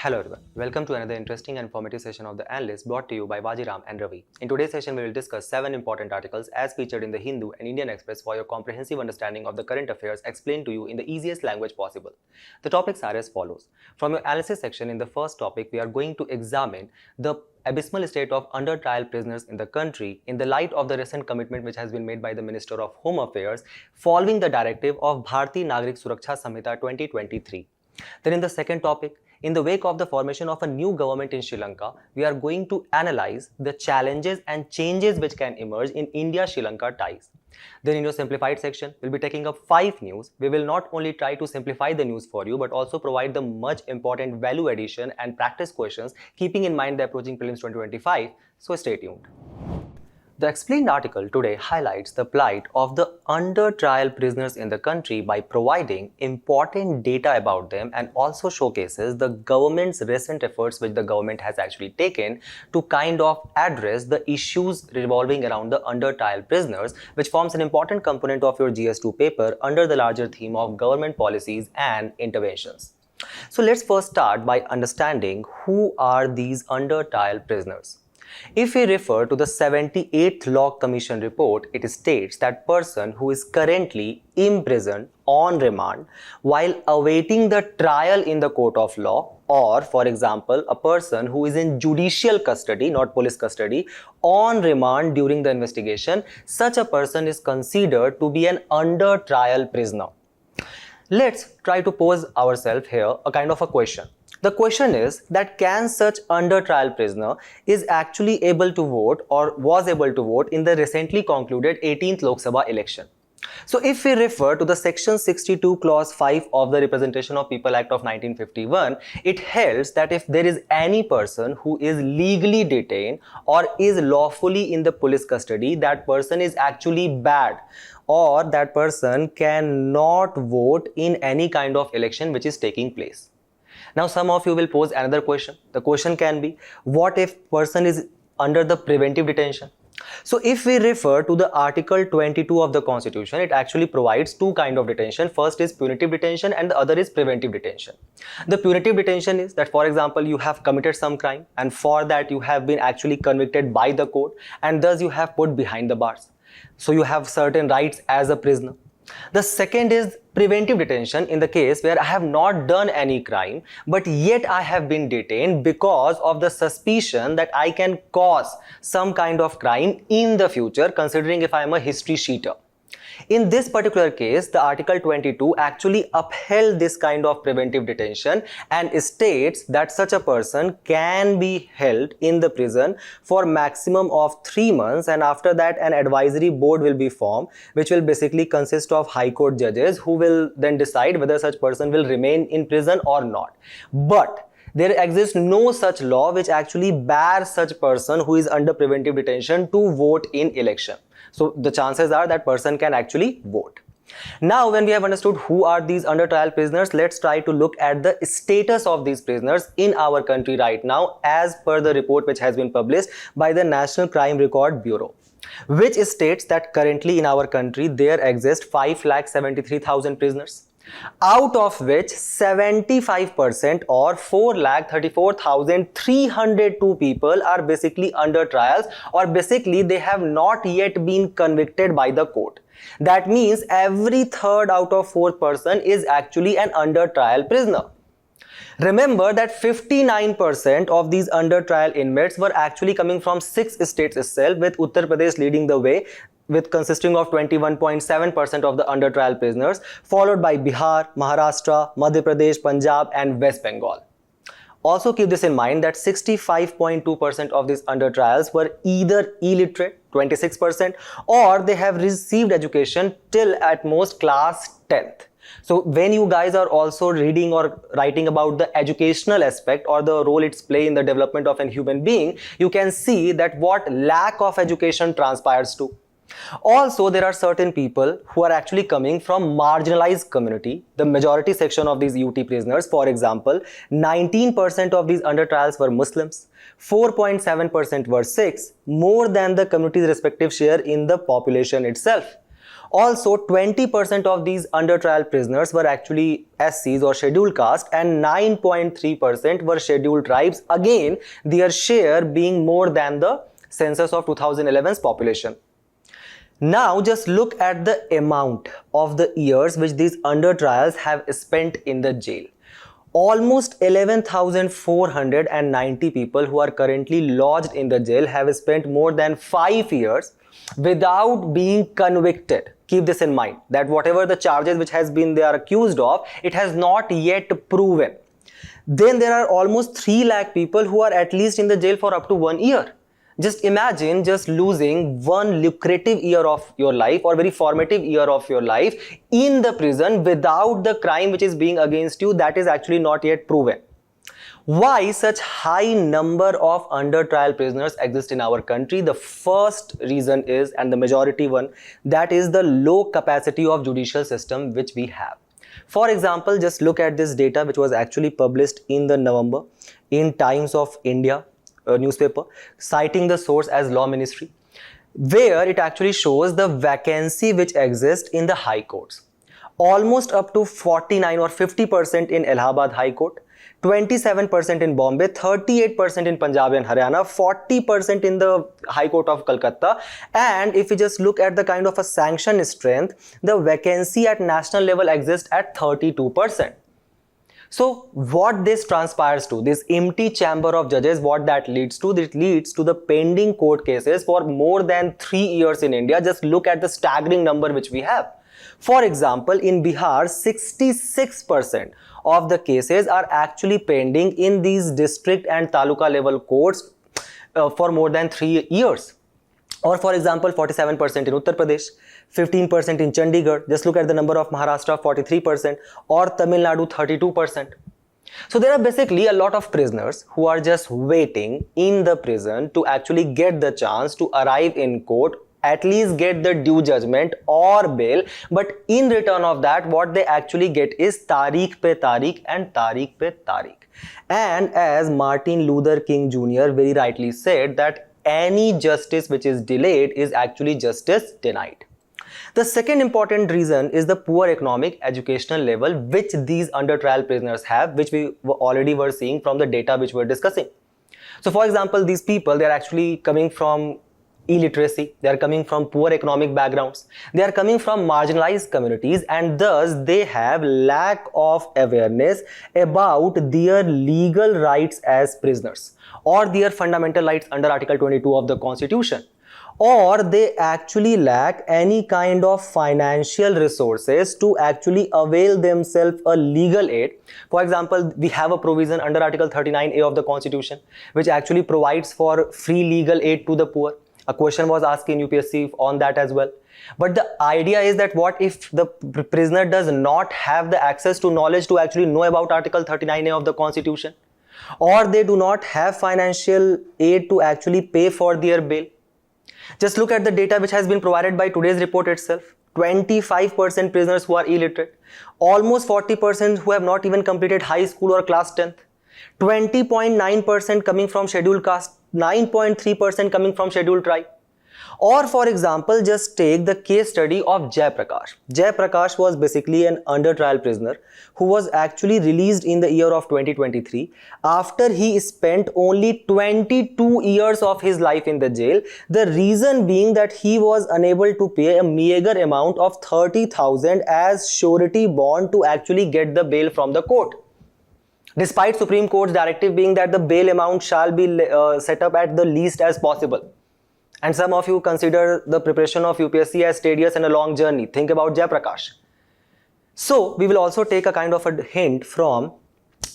Hello everyone, welcome to another interesting and informative session of the Analyst brought to you by Vajiram and Ravi. In today's session, we will discuss 7 important articles as featured in the Hindu and Indian Express for your comprehensive understanding of the current affairs explained to you in the easiest language possible. The topics are as follows. From your analysis section, in the first topic, we are going to examine the abysmal state of under trial prisoners in the country in the light of the recent commitment which has been made by the Minister of Home Affairs following the directive of Bharatiya Nagrik Suraksha Samhita 2023. Then in the second topic, in the wake of the formation of a new government in Sri Lanka, we are going to analyze the challenges and changes which can emerge in India-Sri Lanka ties. Then in your simplified section, we'll be taking up 5 news. We will not only try to simplify the news for you, but also provide the much important value addition and practice questions, keeping in mind the approaching prelims 2025. So stay tuned. The explained article today highlights the plight of the under trial prisoners in the country by providing important data about them and also showcases the government's recent efforts which the government has actually taken to kind of address the issues revolving around the under trial prisoners, which forms an important component of your GS2 paper under the larger theme of government policies and interventions. So let's first start by understanding who are these under trial prisoners. If we refer to the 78th Law Commission report, it states that person who is currently imprisoned on remand while awaiting the trial in the court of law, or for example, a person who is in judicial custody, not police custody, on remand during the investigation, such a person is considered to be an under trial prisoner. Let's try to pose ourselves here a kind of a question. The question is that can such under trial prisoner is actually able to vote or was able to vote in the recently concluded 18th Lok Sabha election. So if we refer to the section 62 clause 5 of the Representation of People Act of 1951, it holds that if there is any person who is legally detained or is lawfully in the police custody, that person is actually bad, or that person cannot vote in any kind of election which is taking place. Now some of you will pose another question. The question can be, what if person is under the preventive detention? So if we refer to the Article 22 of the Constitution, it actually provides two kinds of detention. First is punitive detention and the other is preventive detention. The punitive detention is that, for example, you have committed some crime and for that you have been actually convicted by the court and thus you have put behind the bars. So you have certain rights as a prisoner. The second is preventive detention in the case where I have not done any crime, but yet I have been detained because of the suspicion that I can cause some kind of crime in the future, considering if I am a history cheater. In this particular case, the Article 22 actually upheld this kind of preventive detention and states that such a person can be held in the prison for maximum of 3 months, and after that an advisory board will be formed which will basically consist of High Court judges who will then decide whether such person will remain in prison or not. But there exists no such law which actually bars such person who is under preventive detention to vote in election. So the chances are that person can actually vote. Now when we have understood who are these under trial prisoners, let's try to look at the status of these prisoners in our country right now as per the report which has been published by the National Crime Record Bureau, which states that currently in our country there exist 5,73,000 prisoners, out of which 75% or 4,34,302 people are basically under trials, or basically they have not yet been convicted by the court. That means every third out of 4 person is actually an under trial prisoner. Remember that 59% of these under trial inmates were actually coming from 6 states itself, with Uttar Pradesh leading the way, with consisting of 21.7% of the under trial prisoners, followed by Bihar, Maharashtra, Madhya Pradesh, Punjab and West Bengal. Also keep this in mind that 65.2% of these under trials were either illiterate, 26%, or they have received education till at most class 10th. So when you guys are also reading or writing about the educational aspect or the role it's play in the development of a human being, you can see that what lack of education transpires to. Also, there are certain people who are actually coming from marginalized community, the majority section of these UT prisoners. For example, 19% of these under trials were Muslims, 4.7% were Sikhs, more than the community's respective share in the population itself. Also, 20% of these under trial prisoners were actually SCs or scheduled caste, and 9.3% were scheduled tribes, again their share being more than the census of 2011's population. Now just look at the amount of the years which these under trials have spent in the jail. Almost 11,490 people who are currently lodged in the jail have spent more than 5 years without being convicted. Keep this in mind, that whatever the charges which has been they are accused of, it has not yet proven. Then there are almost 3 lakh people who are at least in the jail for up to 1 year. Just imagine just losing one lucrative year of your life or very formative year of your life in the prison without the crime which is being against you that is actually not yet proven. Why such high number of under trial prisoners exist in our country? The first reason is, and the majority one, that is the low capacity of judicial system which we have. For example, just look at this data which was actually published in the November in Times of India newspaper, citing the source as Law Ministry, where it actually shows the vacancy which exists in the high courts. Almost up to 49 or 50% in Allahabad High Court, 27% in Bombay, 38% in Punjab and Haryana, 40% in the High Court of Calcutta, and if you just look at the kind of a sanction strength, the vacancy at national level exists at 32%. So what this transpires to, this empty chamber of judges, what that leads to? It leads to the pending court cases for more than 3 years in India. Just look at the staggering number which we have. For example, in Bihar, 66% of the cases are actually pending in these district and taluka level courts for more than 3 years. Or for example, 47% in Uttar Pradesh, 15% in Chandigarh. Just look at the number of Maharashtra, 43%, or Tamil Nadu, 32%. So there are basically a lot of prisoners who are just waiting in the prison to actually get the chance to arrive in court, at least get the due judgment or bail, but in return of that, what they actually get is Tariq pe Tariq and Tariq pe Tariq. And as Martin Luther King Jr. very rightly said, that any justice which is delayed is actually justice denied. The second important reason is the poor economic educational level which these under trial prisoners have, which we already were seeing from the data which we were discussing. So for example, these people, they are actually coming from illiteracy, they are coming from poor economic backgrounds, they are coming from marginalized communities, and thus they have lack of awareness about their legal rights as prisoners or their fundamental rights under Article 22 of the Constitution, or they actually lack any kind of financial resources to actually avail themselves a legal aid. For example, we have a provision under Article 39A of the Constitution which actually provides for free legal aid to the poor. A question was asked in UPSC on that as well. But the idea is that what if the prisoner does not have the access to knowledge to actually know about Article 39A of the Constitution, or they do not have financial aid to actually pay for their bail? Just look at the data which has been provided by today's report itself. 25% prisoners who are illiterate, almost 40% who have not even completed high school or class 10th, 20.9% coming from scheduled caste, 9.3% coming from scheduled tribe. Or for example, just take the case study of Jai Prakash. Jai Prakash was basically an under trial prisoner who was actually released in the year of 2023 after he spent only 22 years of his life in the jail. The reason being that he was unable to pay a meager amount of 30,000 as surety bond to actually get the bail from the court, despite Supreme Court's directive being that the bail amount shall be set up at the least as possible. And some of you consider the preparation of UPSC as tedious and a long journey. Think about Jai Prakash. So we will also take a kind of a hint from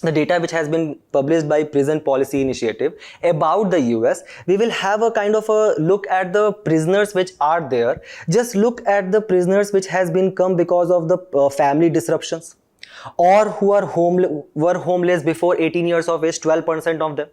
the data which has been published by Prison Policy Initiative about the US. We will have a kind of a look at the prisoners which are there. Just look at the prisoners which has been come because of the family disruptions, or who are were homeless before 18 years of age, 12% of them,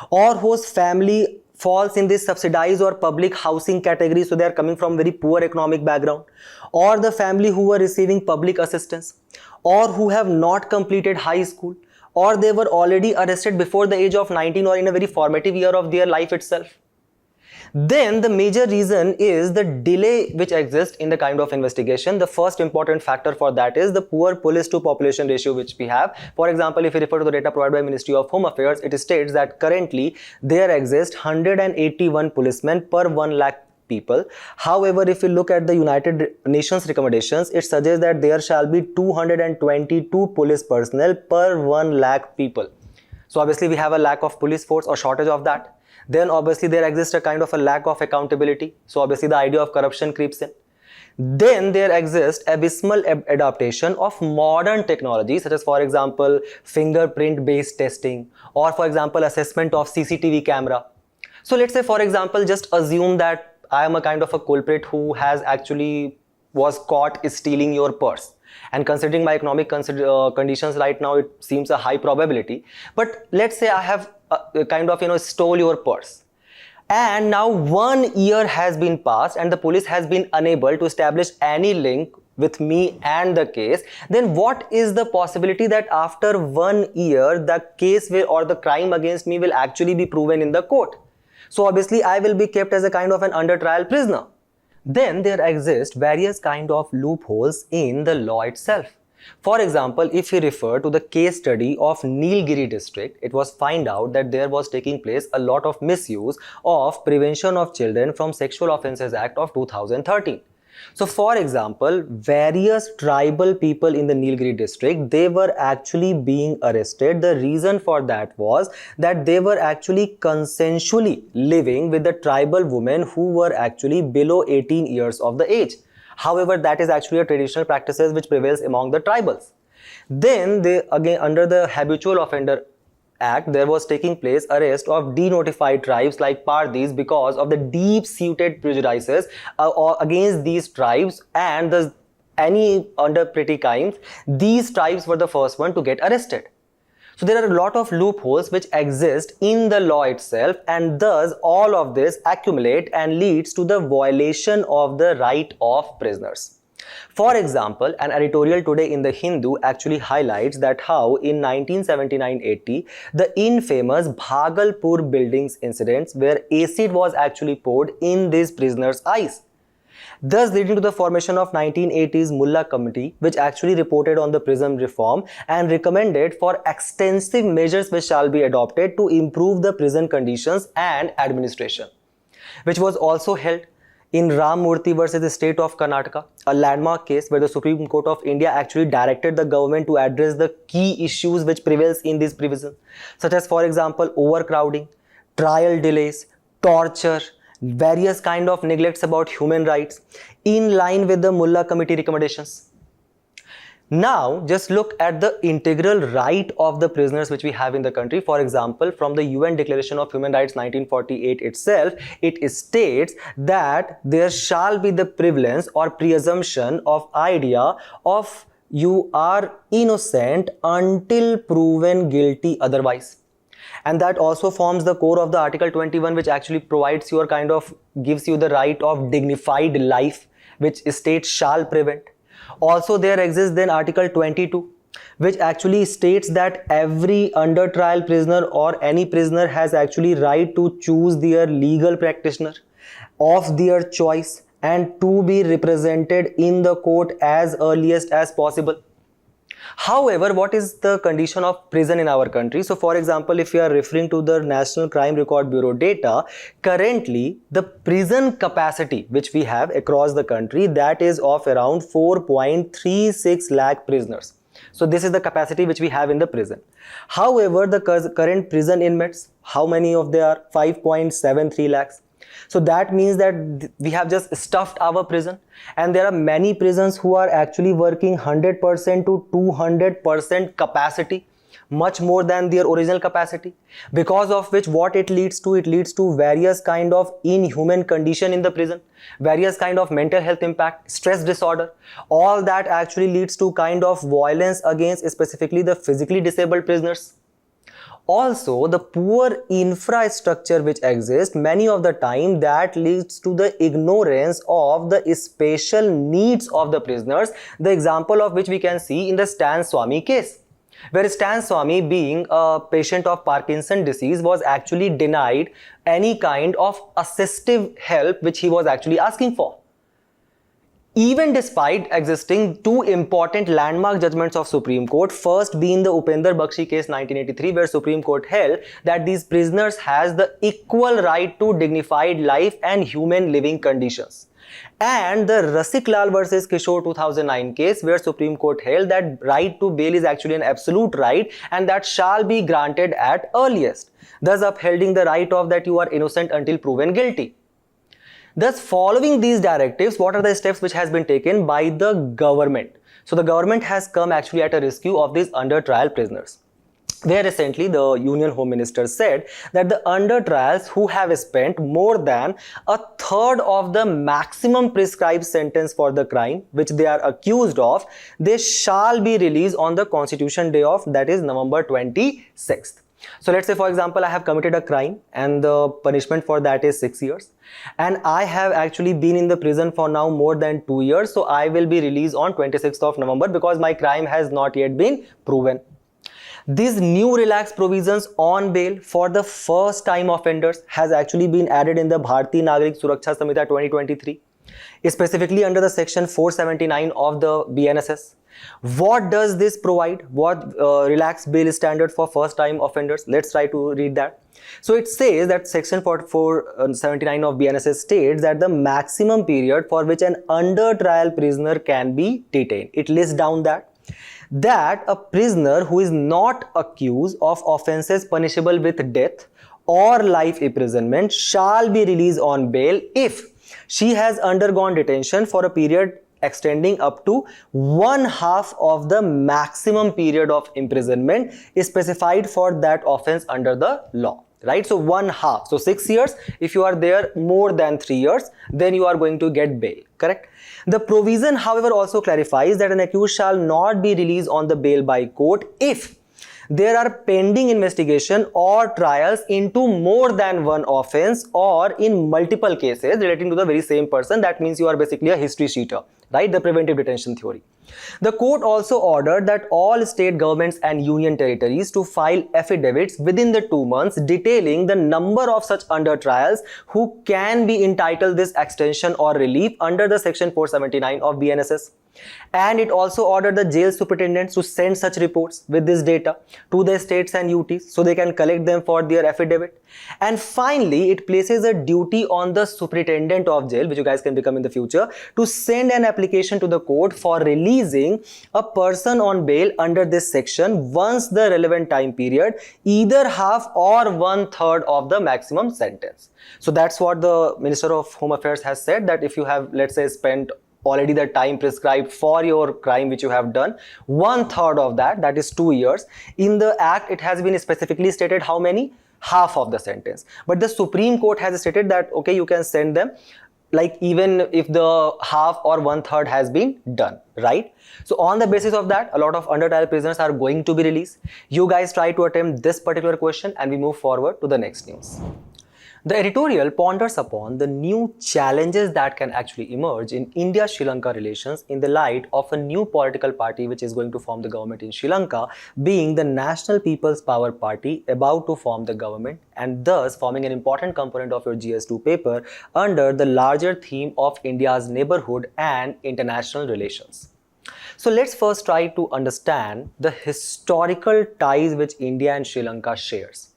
or whose family falls in this subsidized or public housing category, so they are coming from very poor economic background, or the family who were receiving public assistance, or who have not completed high school, or they were already arrested before the age of 19 or in a very formative year of their life itself. Then the major reason is the delay which exists in the kind of investigation. The first important factor for that is the poor police to population ratio which we have. For example, if we refer to the data provided by Ministry of Home Affairs, it states that currently there exist 181 policemen per 1 lakh people. However, if you look at the United Nations recommendations, it suggests that there shall be 222 police personnel per 1 lakh people. So obviously we have a lack of police force or shortage of that. Then obviously there exists a kind of a lack of accountability. So obviously the idea of corruption creeps in. Then there exists abysmal adaptation of modern technology, such as for example fingerprint based testing, or for example assessment of CCTV camera. So let's say for example, just assume that I am a kind of a culprit who has actually was caught stealing your purse. And considering my economic conditions right now, it seems a high probability. But let's say I have kind of stole your purse. And now 1 year has been passed and the police has been unable to establish any link with me and the case. Then what is the possibility that after 1 year, the case will or the crime against me will actually be proven in the court? So obviously I will be kept as a kind of an under trial prisoner. Then there exist various kind of loopholes in the law itself. For example, if we refer to the case study of Nilgiri district, it was found out that there was taking place a lot of misuse of Prevention of Children from Sexual Offences Act of 2013. So for example, various tribal people in the Nilgiri district, they were actually being arrested. The reason for that was that they were actually consensually living with the tribal women who were actually below 18 years of the age. However, that is actually a traditional practices which prevails among the tribals. Then they again under the Habitual Offender Act, there was taking place arrest of denotified tribes like Pardis because of the deep-seated prejudices against these tribes and any under petty crimes. These tribes were the first one to get arrested. So there are a lot of loopholes which exist in the law itself, and thus all of this accumulate and leads to the violation of the right of prisoners. For example, an editorial today in the Hindu actually highlights that how in 1979-80, the infamous Bhagalpur buildings incidents where acid was actually poured in these prisoners' eyes, thus leading to the formation of 1980s Mullah Committee, which actually reported on the prison reform and recommended for extensive measures which shall be adopted to improve the prison conditions and administration, which was also held in Ram Murthy versus the state of Karnataka, a landmark case where the Supreme Court of India actually directed the government to address the key issues which prevails in this prison, such as for example overcrowding, trial delays, torture, various kind of neglects about human rights, in line with the Mullah Committee recommendations. Now, just look at the integral right of the prisoners which we have in the country. For example, from the UN Declaration of Human Rights 1948 itself, it states that there shall be the prevalence or presumption of idea of you are innocent until proven guilty otherwise. And that also forms the core of the Article 21, which actually provides your kind of gives you the right of dignified life, which state shall prevent. Also there exists then Article 22, which actually states that every under trial prisoner or any prisoner has actually right to choose their legal practitioner of their choice and to be represented in the court as earliest as possible. However, what is the condition of prison in our country? So for example, if you are referring to the National Crime Record Bureau data, currently the prison capacity which we have across the country, that is of around 4.36 lakh prisoners. So this is the capacity which we have in the prison. However, the current prison inmates, how many of they are? 5.73 lakhs. So that means that we have just stuffed our prison, and there are many prisons who are actually working 100% to 200% capacity, much more than their original capacity, because of which what it leads to various kind of inhuman condition in the prison, various kind of mental health impact, stress disorder. All that actually leads to kind of violence against specifically the physically disabled prisoners. Also, the poor infrastructure which exists many of the time, that leads to the ignorance of the special needs of the prisoners, the example of which we can see in the Stan Swamy case. where Stan Swami, being a patient of Parkinson disease, was actually denied any kind of assistive help which he was actually asking for. Even despite existing two important landmark judgments of Supreme Court, first being the Upender Bakshi case 1983, where Supreme Court held that these prisoners has the equal right to dignified life and human living conditions. And the Rasik Lal versus Kishore 2009 case, where Supreme Court held that right to bail is actually an absolute right and that shall be granted at earliest, thus upholding the right of that you are innocent until proven guilty. Thus, following these directives, what are the steps which has been taken by the government? So the government has come actually at a rescue of these under trial prisoners, where recently the Union Home Minister said that the under trials who have spent more than a third of the maximum prescribed sentence for the crime which they are accused of, they shall be released on the Constitution Day of, that is November 26th. So let's say, for example, I have committed a crime and the punishment for that is 6 years, and I have actually been in the prison for now more than 2 years. So I will be released on 26th of November because my crime has not yet been proven. These new relaxed provisions on bail for the first time offenders has actually been added in the Bharatiya Nagarik Suraksha Samhita 2023, specifically under the section 479 of the BNSS. What does this provide? What relaxed bail standard for first time offenders? Let's try to read that. So it says that section 479 of BNSS states that the maximum period for which an under trial prisoner can be detained. It lists down that a prisoner who is not accused of offences punishable with death or life imprisonment shall be released on bail if she has undergone detention for a period extending up to 1/2 of the maximum period of imprisonment is specified for that offense under the law, right? So 1/2, so 6 years. If you are there more than 3 years, then you are going to get bail, correct? The provision, however, also clarifies that an accused shall not be released on the bail by court if there are pending investigation or trials into more than one offense or in multiple cases relating to the very same person. That means you are basically a history sheeter, right? The preventive detention theory. The court also ordered that all state governments and union territories to file affidavits within the 2 months detailing the number of such under trials who can be entitled this extension or relief under the section 479 of BNSS. And it also ordered the jail superintendents to send such reports with this data to the states and UTs so they can collect them for their affidavit. And finally, it places a duty on the superintendent of jail, which you guys can become in the future, to send an application to the court for releasing a person on bail under this section once the relevant time period, either half or 1/3 of the maximum sentence. So that's what the Minister of Home Affairs has said, that if you have, let's say, spent already the time prescribed for your crime which you have done, 1/3 of that, that is 2 years. In the act, it has been specifically stated how many? Half of the sentence. But the Supreme Court has stated that, okay, you can send them like even if the half or 1/3 has been done, right? So on the basis of that, a lot of under trial prisoners are going to be released. You guys try to attempt this particular question and we move forward to the next news. The editorial ponders upon the new challenges that can actually emerge in India-Sri Lanka relations in the light of a new political party which is going to form the government in Sri Lanka, being the National People's Power Party, about to form the government and thus forming an important component of your GS2 paper under the larger theme of India's neighborhood and international relations. So let's first try to understand the historical ties which India and Sri Lanka shares.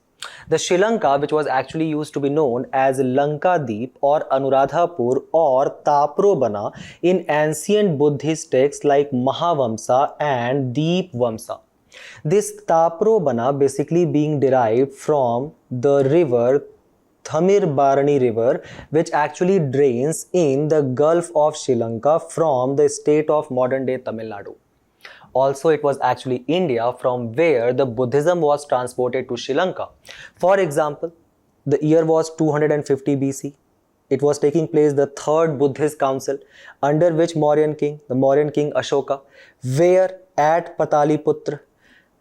The Sri Lanka, which was actually used to be known as Lanka Deep or Anuradhapur or Taprobana in ancient Buddhist texts like Mahavamsa and Deep Vamsa. This Taprobana basically being derived from the river Thamir River, which actually drains in the Gulf of Sri Lanka from the state of modern day Tamil Nadu. Also, it was actually India from where the Buddhism was transported to Sri Lanka. For example, the year was 250 BC. It was taking place the third Buddhist council under which the Mauryan king Ashoka, were at Pataliputra,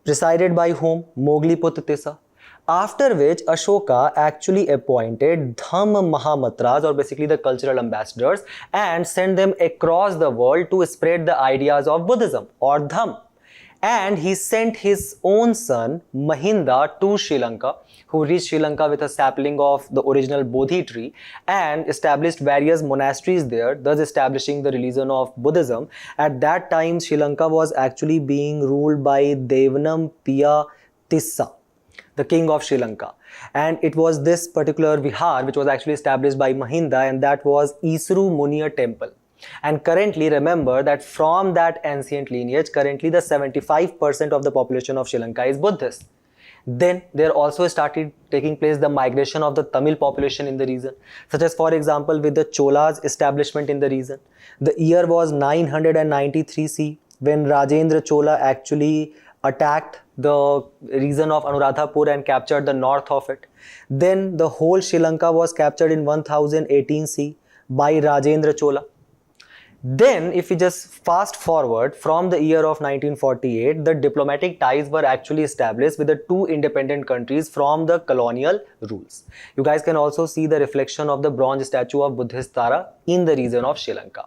presided by whom? Mogliput Tissa. After which Ashoka actually appointed Dhamma Mahamatras, or basically the cultural ambassadors, and sent them across the world to spread the ideas of Buddhism or Dham. and he sent his own son Mahinda to Sri Lanka, who reached Sri Lanka with a sapling of the original Bodhi tree and established various monasteries there, thus establishing the religion of Buddhism. At that time, Sri Lanka was actually being ruled by Devanam Piya Tissa, the king of Sri Lanka. And it was this particular vihar which was actually established by Mahinda, and that was Isru Muniya temple. And currently, remember that from that ancient lineage, currently the 75% of the population of Sri Lanka is Buddhist. Then there also started taking place the migration of the Tamil population in the region, such as for example with the Cholas establishment in the region. The year was 993 C when Rajendra Chola actually attacked the region of Anuradhapur and captured the north of it. Then the whole Sri Lanka was captured in 1018 C by Rajendra Chola. Then if we just fast forward from the year of 1948, the diplomatic ties were actually established with the two independent countries from the colonial rules. You guys can also see the reflection of the bronze statue of Buddhist Tara in the region of Sri Lanka.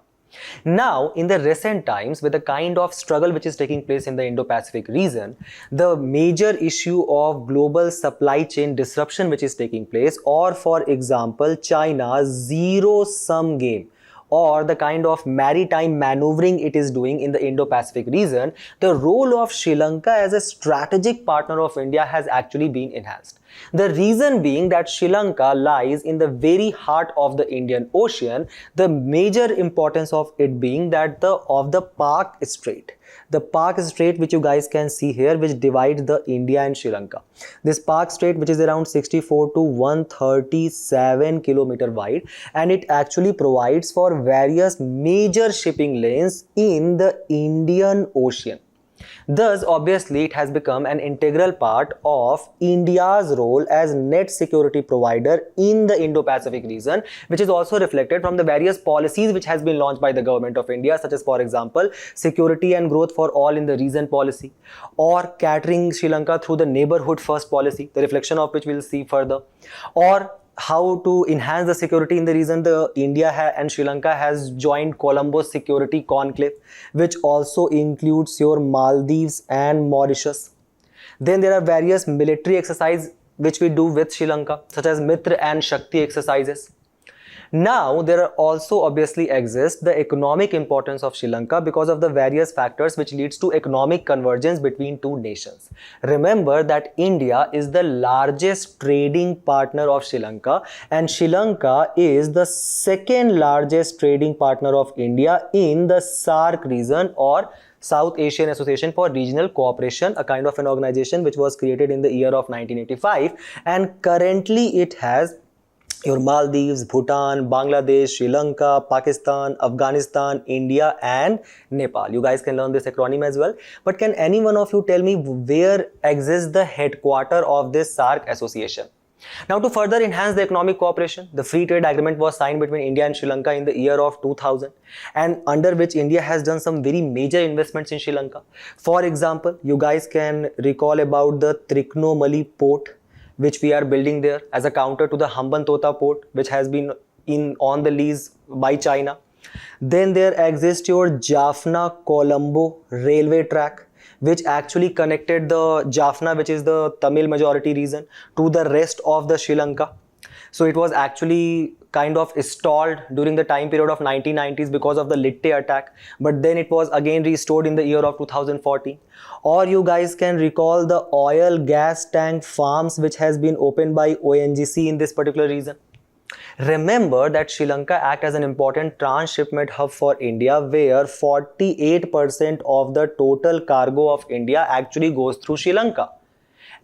Now, in the recent times, with the kind of struggle which is taking place in the Indo-Pacific region, the major issue of global supply chain disruption which is taking place, or for example, China's zero-sum game, or the kind of maritime maneuvering it is doing in the Indo-Pacific region, the role of Sri Lanka as a strategic partner of India has actually been enhanced. The reason being that Sri Lanka lies in the very heart of the Indian Ocean, the major importance of it being that of the Pak Strait. The Pak Strait which you guys can see here, which divides the India and Sri Lanka. This Pak Strait, which is around 64 to 137 kilometer wide, and it actually provides for various major shipping lanes in the Indian Ocean. Thus, obviously, it has become an integral part of India's role as net security provider in the Indo-Pacific region, which is also reflected from the various policies which has been launched by the government of India, such as, for example, security and growth for all in the region policy, or catering Sri Lanka through the neighborhood first policy, the reflection of which we will see further, or how to enhance the security in the region. India and Sri Lanka has joined Colombo Security Conclave, which also includes your Maldives and Mauritius. Then there are various military exercises which we do with Sri Lanka, such as Mitra and Shakti exercises. Now, there are also obviously exists the economic importance of Sri Lanka because of the various factors which leads to economic convergence between two nations. Remember that India is the largest trading partner of Sri Lanka, and Sri Lanka is the second largest trading partner of India in the SAARC region, or South Asian Association for Regional Cooperation, a kind of an organization which was created in the year of 1985, and currently it has your Maldives, Bhutan, Bangladesh, Sri Lanka, Pakistan, Afghanistan, India and Nepal. You guys can learn this acronym as well. But can any one of you tell me where exists the headquarter of this SAARC association? Now, to further enhance the economic cooperation, the free trade agreement was signed between India and Sri Lanka in the year of 2000, and under which India has done some very major investments in Sri Lanka. For example, you guys can recall about the Trichinomallee port, which we are building there as a counter to the Hambantota port, which has been on the lease by China. Then there exists your Jaffna-Colombo railway track, which actually connected the Jaffna, which is the Tamil majority region, to the rest of the Sri Lanka. So it was actually kind of stalled during the time period of 1990s because of the Litte attack, but then it was again restored in the year of 2014. Or you guys can recall the oil gas tank farms which has been opened by ONGC in this particular region. Remember that Sri Lanka acts as an important transshipment hub for India, where 48% of the total cargo of India actually goes through Sri Lanka.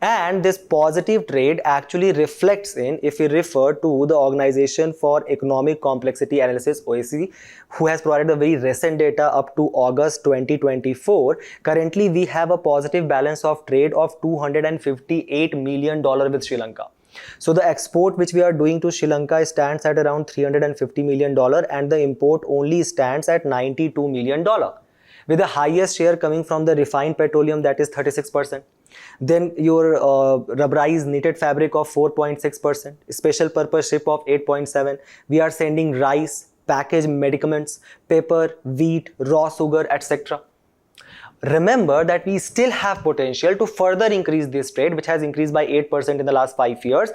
And this positive trade actually reflects in, if we refer to the Organization for Economic Complexity Analysis, OEC, who has provided the very recent data up to August 2024. Currently, we have a positive balance of trade of $258 million with Sri Lanka. So the export which we are doing to Sri Lanka stands at around $350 million, and the import only stands at $92 million, with the highest share coming from the refined petroleum, that is 36%. Then your rubberized knitted fabric of 4.6%, special purpose ship of 8.7%. We are sending rice, packaged medicaments, pepper, wheat, raw sugar, etc. Remember that we still have potential to further increase this trade, which has increased by 8% in the last 5 years,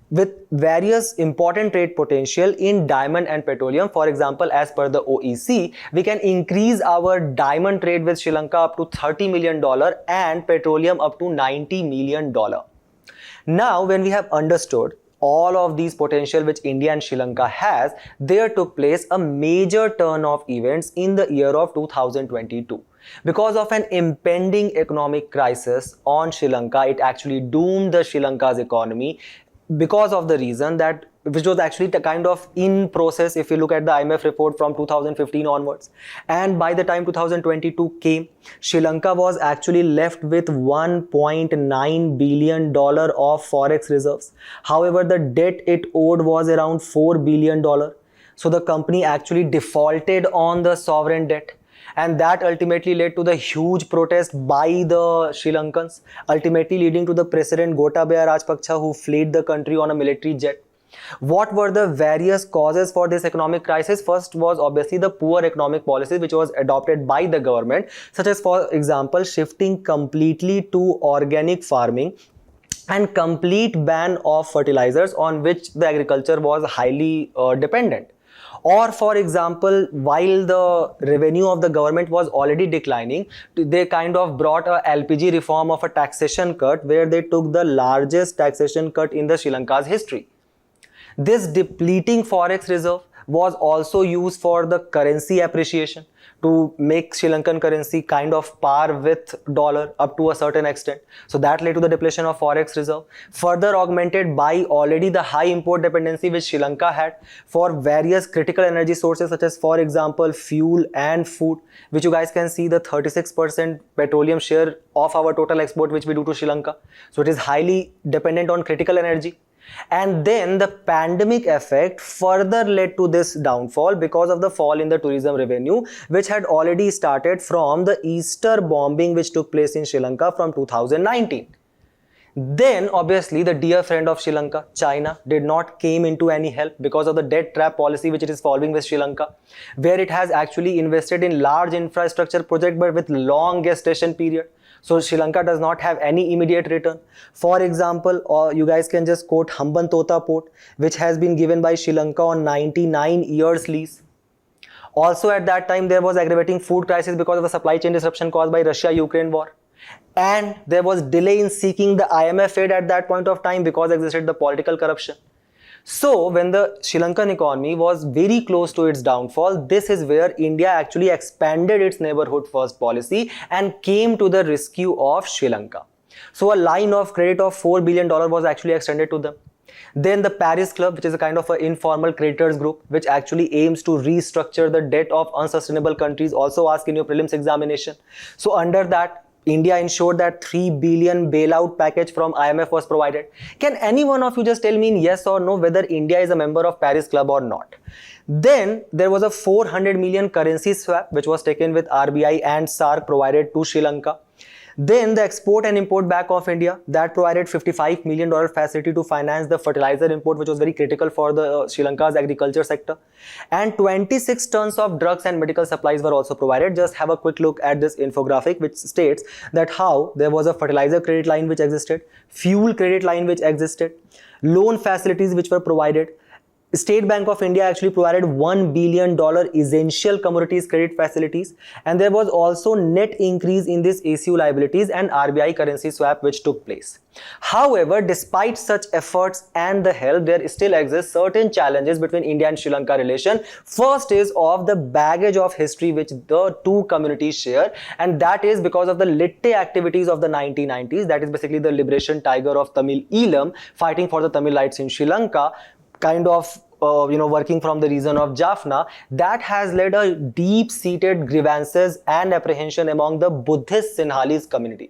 with various important trade potential in diamond and petroleum. For example, as per the OEC, we can increase our diamond trade with Sri Lanka up to $30 million and petroleum up to $90 million. Now, when we have understood all of these potential which India and Sri Lanka has, there took place a major turn of events in the year of 2022. Because of an impending economic crisis on Sri Lanka, it actually doomed the Sri Lanka's economy, because of the reason that which was actually the kind of in process if you look at the IMF report from 2015 onwards. And by the time 2022 came, Sri Lanka was actually left with $1.9 billion of forex reserves. However, the debt it owed was around $4 billion. So the company actually defaulted on the sovereign debt. And that ultimately led to the huge protest by the Sri Lankans, ultimately leading to the President Gotabaya Rajapaksa, who fled the country on a military jet. What were the various causes for this economic crisis? First was obviously the poor economic policies which was adopted by the government, such as, for example, shifting completely to organic farming and complete ban of fertilizers on which the agriculture was highly dependent. Or, for example, while the revenue of the government was already declining, they kind of brought a LPG reform of a taxation cut where they took the largest taxation cut in the Sri Lanka's history. This depleting forex reserve was also used for the currency appreciation to make Sri Lankan currency kind of par with dollar up to a certain extent. So that led to the depletion of forex reserve, further augmented by already the high import dependency which Sri Lanka had for various critical energy sources, such as, for example, fuel and food, which you guys can see the 36% petroleum share of our total export which we do to Sri Lanka. So it is highly dependent on critical energy. And then the pandemic effect further led to this downfall because of the fall in the tourism revenue, which had already started from the Easter bombing which took place in Sri Lanka from 2019. Then obviously the dear friend of Sri Lanka, China, did not came into any help because of the debt trap policy which it is following with Sri Lanka, where it has actually invested in large infrastructure project but with long gestation period. So Sri Lanka does not have any immediate return. For example, you guys can just quote Hambantota port, which has been given by Sri Lanka on 99 years lease. Also at that time there was aggravating food crisis because of the supply chain disruption caused by Russia-Ukraine war. And there was delay in seeking the IMF aid at that point of time because existed the political corruption. So when the Sri Lankan economy was very close to its downfall, this is where India actually expanded its neighborhood first policy and came to the rescue of Sri Lanka. So a line of credit of $4 billion was actually extended to them. Then the Paris Club, which is a kind of an informal creditors group which actually aims to restructure the debt of unsustainable countries, also asked in your prelims examination. So under that, India ensured that 3 billion bailout package from IMF was provided. Can any one of you just tell me in yes or no whether India is a member of Paris Club or not? Then there was a 400 million currency swap which was taken with RBI and SARC provided to Sri Lanka. Then the Export and Import Bank of India, that provided $55 million facility to finance the fertilizer import, which was very critical for the Sri Lanka's agriculture sector. And 26 tons of drugs and medical supplies were also provided. Just have a quick look at this infographic which states that how there was a fertilizer credit line which existed, fuel credit line which existed, loan facilities which were provided. State Bank of India actually provided $1 billion essential commodities credit facilities, and there was also net increase in this ACU liabilities and RBI currency swap which took place. However, despite such efforts and the help, there still exists certain challenges between India and Sri Lanka relation. First is of the baggage of history which the two communities share, and that is because of the Litte activities of the 1990s, that is basically the liberation tiger of Tamil Eelam fighting for the Tamilites in Sri Lanka, kind of working from the region of Jaffna, that has led a deep-seated grievances and apprehension among the Buddhist Sinhalese community.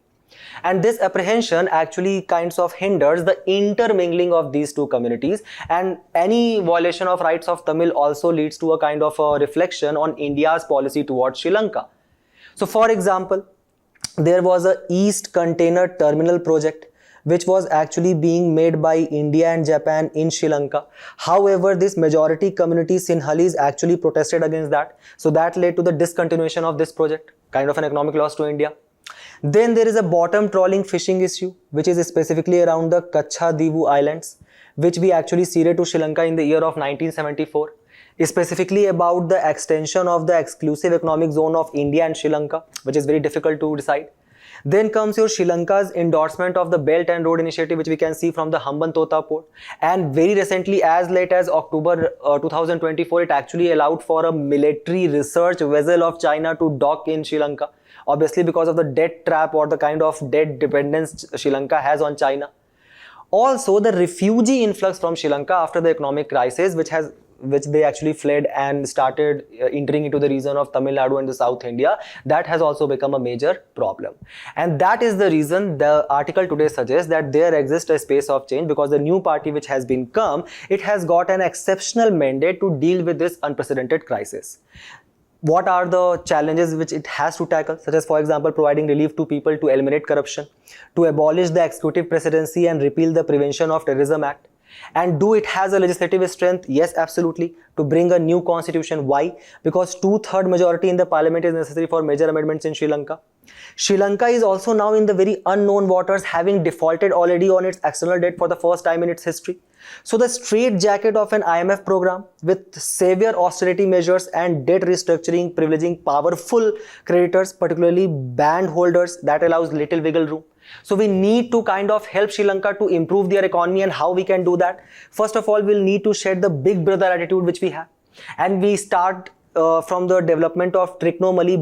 And this apprehension actually kinds of hinders the intermingling of these two communities, and any violation of rights of Tamil also leads to a kind of a reflection on India's policy towards Sri Lanka. So for example, there was a East Container Terminal project which was actually being made by India and Japan in Sri Lanka. However, this majority community Sinhalese actually protested against that. So that led to the discontinuation of this project, kind of an economic loss to India. Then there is a bottom trawling fishing issue, which is specifically around the Kachadivu Islands, which we actually ceded to Sri Lanka in the year of 1974, specifically about the extension of the exclusive economic zone of India and Sri Lanka, which is very difficult to decide. Then comes your Sri Lanka's endorsement of the Belt and Road Initiative, which we can see from the Hambantota port. And very recently, as late as October 2024, it actually allowed for a military research vessel of China to dock in Sri Lanka. Obviously, because of the debt trap or the kind of debt dependence Sri Lanka has on China. Also, the refugee influx from Sri Lanka after the economic crisis, which they actually fled and started entering into the region of Tamil Nadu and the South India, that has also become a major problem. And that is the reason the article today suggests that there exists a space of change, because the new party which has been come, it has got an exceptional mandate to deal with this unprecedented crisis. What are the challenges which it has to tackle, such as, for example, providing relief to people to eliminate corruption, to abolish the executive presidency and repeal the Prevention of Terrorism Act. And do it has a legislative strength? Yes, absolutely. To bring a new constitution. Why? Because 2/3 majority in the parliament is necessary for major amendments in Sri Lanka. Sri Lanka is also now in the very unknown waters, having defaulted already on its external debt for the first time in its history. So the straight jacket of an IMF program with severe austerity measures and debt restructuring privileging powerful creditors, particularly bond holders, that allows little wiggle room. So we need to kind of help Sri Lanka to improve their economy. And how we can do that? First of all, we'll need to shed the big brother attitude which we have. And we start from the development of Trichinomaly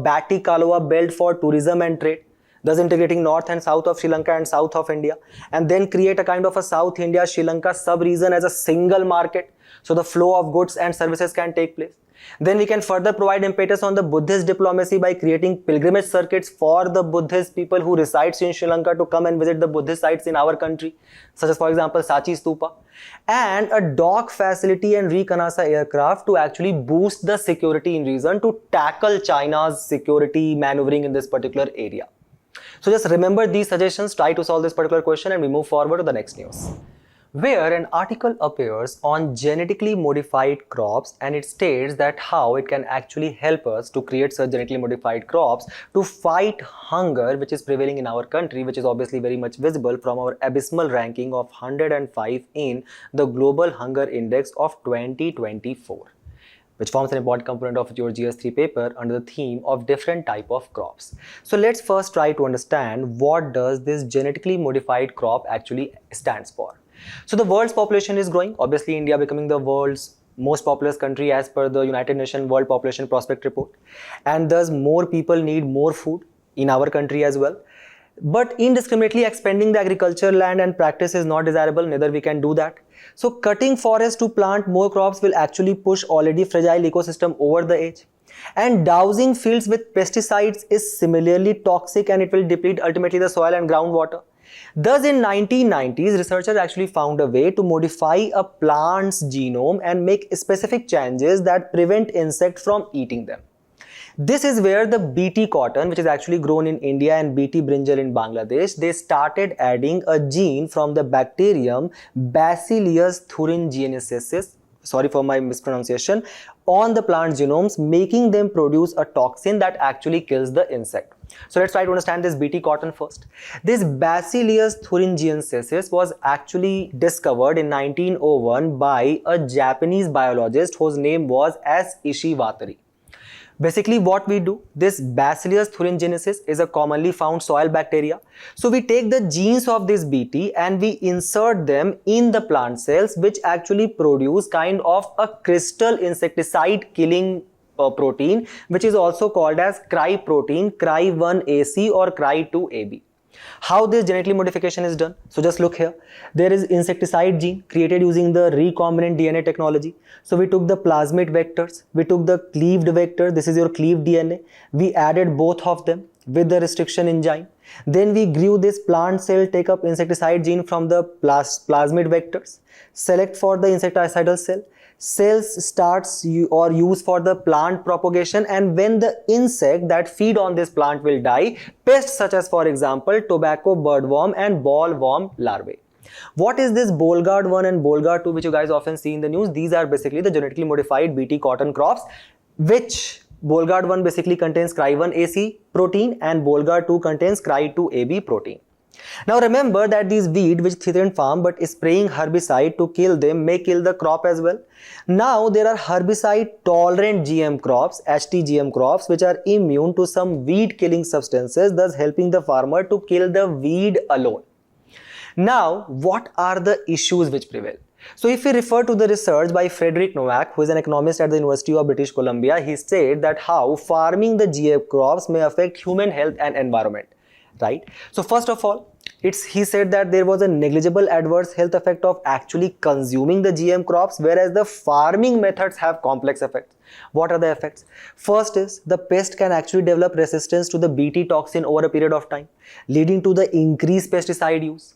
Bati Kaloa belt for tourism and trade, thus integrating north and south of Sri Lanka and south of India, and then create a kind of a South India Sri Lanka sub-region as a single market, so the flow of goods and services can take place. Then we can further provide impetus on the Buddhist diplomacy by creating pilgrimage circuits for the Buddhist people who resides in Sri Lanka to come and visit the Buddhist sites in our country, such as, for example, Sachi Stupa, and a dock facility and reconnaissance aircraft to actually boost the security in region to tackle China's security maneuvering in this particular area. So just remember these suggestions, try to solve this particular question, and we move forward to the next news, where an article appears on genetically modified crops, and it states that how it can actually help us to create such genetically modified crops to fight hunger which is prevailing in our country, which is obviously very much visible from our abysmal ranking of 105 in the Global Hunger Index of 2024. Which forms an important component of your GS3 paper under the theme of different type of crops. So let's first try to understand what does this genetically modified crop actually stands for. So the world's population is growing, obviously India becoming the world's most populous country as per the United Nations World Population Prospect Report, and thus more people need more food in our country as well. But indiscriminately expanding the agriculture land and practice is not desirable, neither we can do that. So cutting forests to plant more crops will actually push already fragile ecosystem over the edge. And dousing fields with pesticides is similarly toxic, and it will deplete ultimately the soil and groundwater. Thus in 1990s, researchers actually found a way to modify a plant's genome and make specific changes that prevent insects from eating them. This is where the BT cotton, which is actually grown in India, and BT brinjal in Bangladesh, they started adding a gene from the bacterium Bacillus thuringiensis, sorry for my mispronunciation, on the plant genomes, making them produce a toxin that actually kills the insect. So let's try to understand this BT cotton first. This Bacillus thuringiensis was actually discovered in 1901 by a Japanese biologist whose name was S. Ishiwatari. Basically what we do, this Bacillus thuringiensis is a commonly found soil bacteria. So we take the genes of this BT and we insert them in the plant cells, which actually produce kind of a crystal insecticide killing protein, which is also called as cry protein, cry1AC or cry2AB. How this genetically modification is done? So just look here. There is insecticide gene created using the recombinant DNA technology. So we took the plasmid vectors, we took the cleaved vector, this is your cleaved DNA. We added both of them with the restriction enzyme. Then we grew this plant cell, take up insecticide gene from the plasmid vectors, select for the insecticidal cell. Cells starts or used for the plant propagation, and when the insect that feed on this plant will die, pests such as, for example, tobacco birdworm and bollworm larvae. What is this Bolgard 1 and Bolgard 2 which you guys often see in the news? These are basically the genetically modified BT cotton crops which Bolgard 1 basically contains Cry1AC protein and Bolgard 2 contains Cry2AB protein. Now remember that these weed which threaten farm but spraying herbicide to kill them may kill the crop as well. Now there are herbicide tolerant GM crops, HT-GM crops, which are immune to some weed killing substances, thus helping the farmer to kill the weed alone. Now what are the issues which prevail? So if we refer to the research by Frederick Nowak, who is an economist at the University of British Columbia, he said that how farming the GM crops may affect human health and environment. Right? So first of all, he said that there was a negligible adverse health effect of actually consuming the GM crops, whereas the farming methods have complex effects. What are the effects? First is the pest can actually develop resistance to the Bt toxin over a period of time, leading to the increased pesticide use.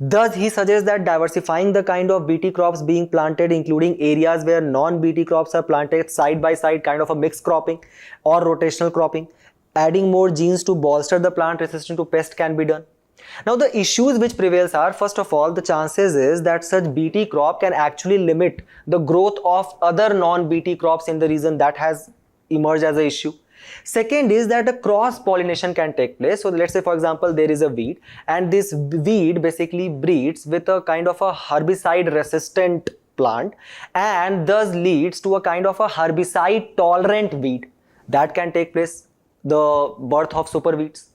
Thus, he suggests that diversifying the kind of Bt crops being planted, including areas where non-Bt crops are planted side by side, kind of a mixed cropping or rotational cropping, adding more genes to bolster the plant resistant to pest can be done. Now the issues which prevails are, first of all, the chances is that such Bt crop can actually limit the growth of other non-Bt crops in the region. That has emerged as an issue. Second is that a cross pollination can take place. So let's say for example there is a weed and this weed basically breeds with a kind of a herbicide resistant plant and thus leads to a kind of a herbicide tolerant weed. That can take place, the birth of super weeds.